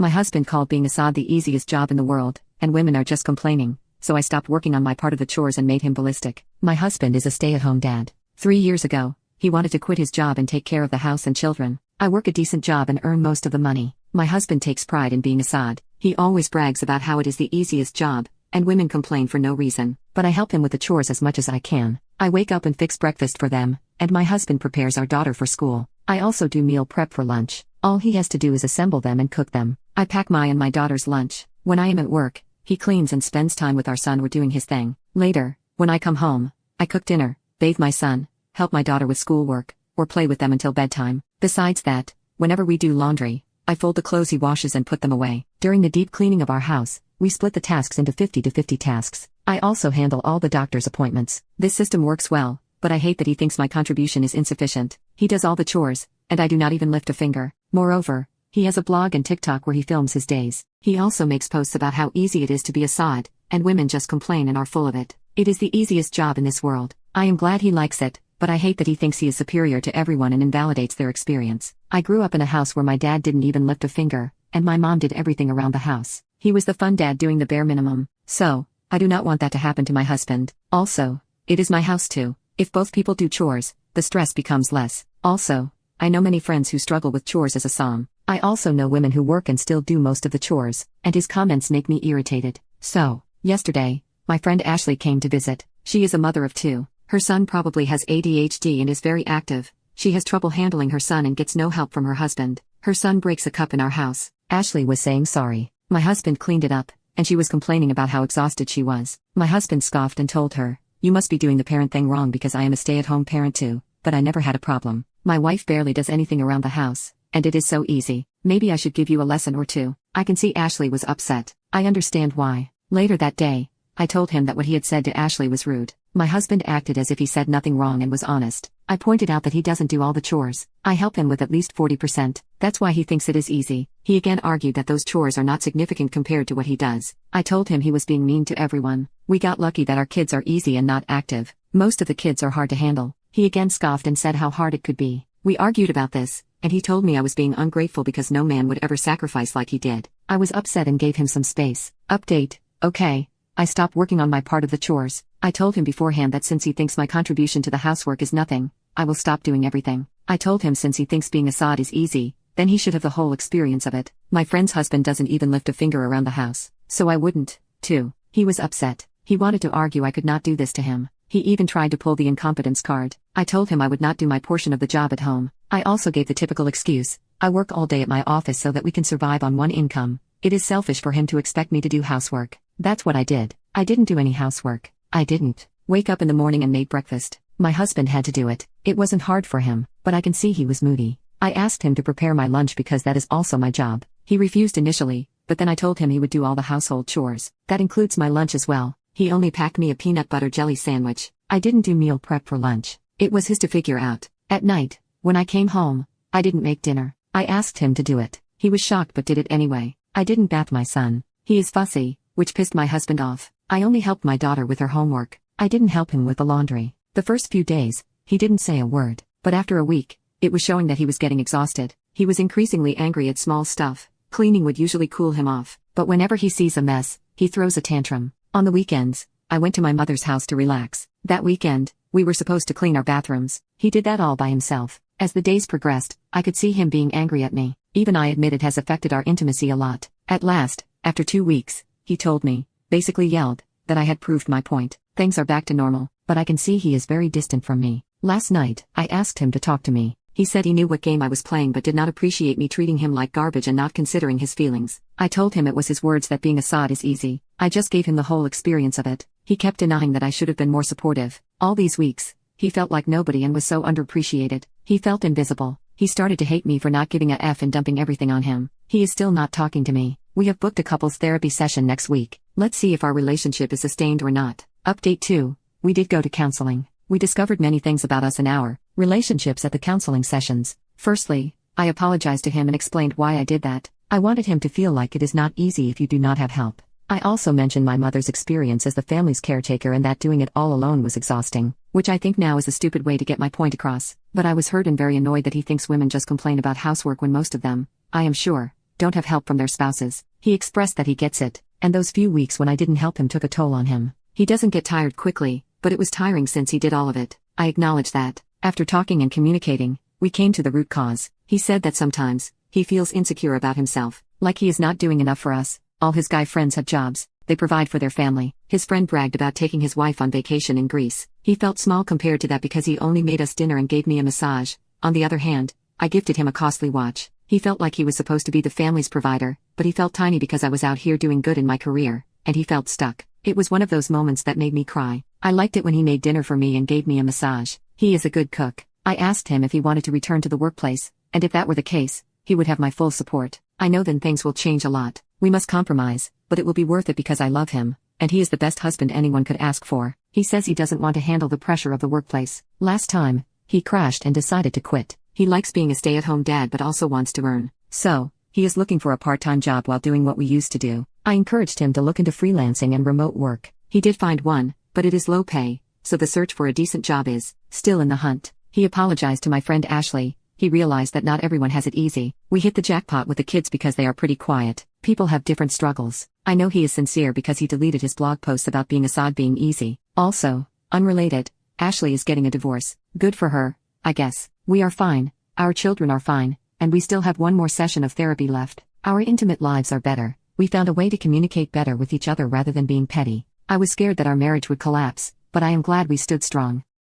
My husband called being Assad the easiest job in the world, and women are just complaining, so I stopped working on my part of the chores and made him ballistic. My husband is a stay-at-home dad. 3 years ago, he wanted to quit his job and take care of the house and children. I work a decent job and earn most of the money. My husband takes pride in being Assad. He always brags about how it is the easiest job, and women complain for no reason. But I help him with the chores as much as I can. I wake up and fix breakfast for them, and my husband prepares our daughter for school. I also do meal prep for lunch. All he has to do is assemble them and cook them. I pack my and my daughter's lunch. When I am at work, he cleans and spends time with our son or doing his thing. Later, when I come home, I cook dinner, bathe my son, help my daughter with schoolwork, or play with them until bedtime. Besides that, whenever we do laundry, I fold the clothes he washes and put them away. During the deep cleaning of our house, we split the tasks into 50-50 tasks. I also handle all the doctor's appointments. This system works well, but I hate that he thinks my contribution is insufficient. He does all the chores, and I do not even lift a finger. Moreover, he has a blog and TikTok where he films his days. He also makes posts about how easy it is to be Assad, and women just complain and are full of it. It is the easiest job in this world. I am glad he likes it, but I hate that he thinks he is superior to everyone and invalidates their experience. I grew up in a house where my dad didn't even lift a finger, and my mom did everything around the house. He was the fun dad doing the bare minimum. So, I do not want that to happen to my husband. Also, it is my house too. If both people do chores, the stress becomes less. Also, I know many friends who struggle with chores as a som. I also know women who work and still do most of the chores, and his comments make me irritated. So, yesterday, my friend Ashley came to visit. She is a mother of 2. Her son probably has ADHD and is very active. She has trouble handling her son and gets no help from her husband. Her son breaks a cup in our house. Ashley was saying sorry. My husband cleaned it up, and she was complaining about how exhausted she was. My husband scoffed and told her, "You must be doing the parent thing wrong because I am a stay-at-home parent too, but I never had a problem. My wife barely does anything around the house, and it is so easy. Maybe I should give you a lesson or two." I can see Ashley was upset. I understand why. Later that day, I told him that what he had said to Ashley was rude. My husband acted as if he said nothing wrong and was honest. I pointed out that he doesn't do all the chores. I help him with at least 40%. That's why he thinks it is easy. He again argued that those chores are not significant compared to what he does. I told him he was being mean to everyone. We got lucky that our kids are easy and not active. Most of the kids are hard to handle. He again scoffed and said how hard it could be. We argued about this, and he told me I was being ungrateful because no man would ever sacrifice like he did. I was upset and gave him some space. Update: okay, I stopped working on my part of the chores. I told him beforehand that since he thinks my contribution to the housework is nothing, I will stop doing everything. I told him since he thinks being Assad is easy, then he should have the whole experience of it. My friend's husband doesn't even lift a finger around the house, so I wouldn't, too. He was upset. He wanted to argue I could not do this to him. He even tried to pull the incompetence card. I told him I would not do my portion of the job at home. I also gave the typical excuse: I work all day at my office so that we can survive on one income. It is selfish for him to expect me to do housework. That's what I did. I didn't do any housework. I didn't wake up in the morning and make breakfast. My husband had to do it. It wasn't hard for him, but I can see he was moody. I asked him to prepare my lunch because that is also my job. He refused initially, but then I told him he would do all the household chores. That includes my lunch as well. He only packed me a peanut butter jelly sandwich. I didn't do meal prep for lunch. It was his to figure out. At night, when I came home, I didn't make dinner. I asked him to do it. He was shocked but did it anyway. I didn't bath my son. He is fussy, which pissed my husband off. I only helped my daughter with her homework. I didn't help him with the laundry. The first few days, he didn't say a word, but after a week, it was showing that he was getting exhausted. He was increasingly angry at small stuff. Cleaning would usually cool him off, but whenever he sees a mess, he throws a tantrum. On the weekends, I went to my mother's house to relax. That weekend, we were supposed to clean our bathrooms. He did that all by himself. As the days progressed, I could see him being angry at me. Even I admit it has affected our intimacy a lot. At last, after 2 weeks, he told me, basically yelled, that I had proved my point. Things are back to normal, but I can see he is very distant from me. Last night, I asked him to talk to me. He said he knew what game I was playing but did not appreciate me treating him like garbage and not considering his feelings. I told him it was his words that being Assad is easy. I just gave him the whole experience of it. He kept denying that I should have been more supportive. All these weeks, he felt like nobody and was so underappreciated. He felt invisible. He started to hate me for not giving a F and dumping everything on him. He is still not talking to me. We have booked a couples therapy session next week. Let's see if our relationship is sustained or not. Update 2. We did go to counseling. We discovered many things about us and our relationships at the counseling sessions. Firstly, I apologized to him and explained why I did that. I wanted him to feel like it is not easy if you do not have help. I also mentioned my mother's experience as the family's caretaker and that doing it all alone was exhausting, which I think now is a stupid way to get my point across. But I was hurt and very annoyed that he thinks women just complain about housework when most of them, I am sure, don't have help from their spouses. He expressed that he gets it, and those few weeks when I didn't help him took a toll on him. He doesn't get tired quickly, but it was tiring since he did all of it. I acknowledge that. After talking and communicating, we came to the root cause. He said that sometimes, he feels insecure about himself, like he is not doing enough for us. All his guy friends have jobs, they provide for their family. His friend bragged about taking his wife on vacation in Greece. He felt small compared to that because he only made us dinner and gave me a massage. On the other hand, I gifted him a costly watch. He felt like he was supposed to be the family's provider, but he felt tiny because I was out here doing good in my career, and he felt stuck. It was one of those moments that made me cry. I liked it when he made dinner for me and gave me a massage. He is a good cook. I asked him if he wanted to return to the workplace, and if that were the case, he would have my full support. I know then things will change a lot. We must compromise, but it will be worth it because I love him, and he is the best husband anyone could ask for. He says he doesn't want to handle the pressure of the workplace. Last time, he crashed and decided to quit. He likes being a stay-at-home dad but also wants to earn. So, he is looking for a part-time job while doing what we used to do. I encouraged him to look into freelancing and remote work. He did find one, but it is low pay, so the search for a decent job is still in the hunt. He apologized to my friend Ashley. He realized that not everyone has it easy. We hit the jackpot with the kids because they are pretty quiet. People have different struggles. I know he is sincere because he deleted his blog posts about being Assad being easy. Also, unrelated, Ashley is getting a divorce. Good for her, I guess. We are fine, our children are fine, and we still have one more session of therapy left. Our intimate lives are better. We found a way to communicate better with each other rather than being petty. I was scared that our marriage would collapse, but I am glad we stood strong.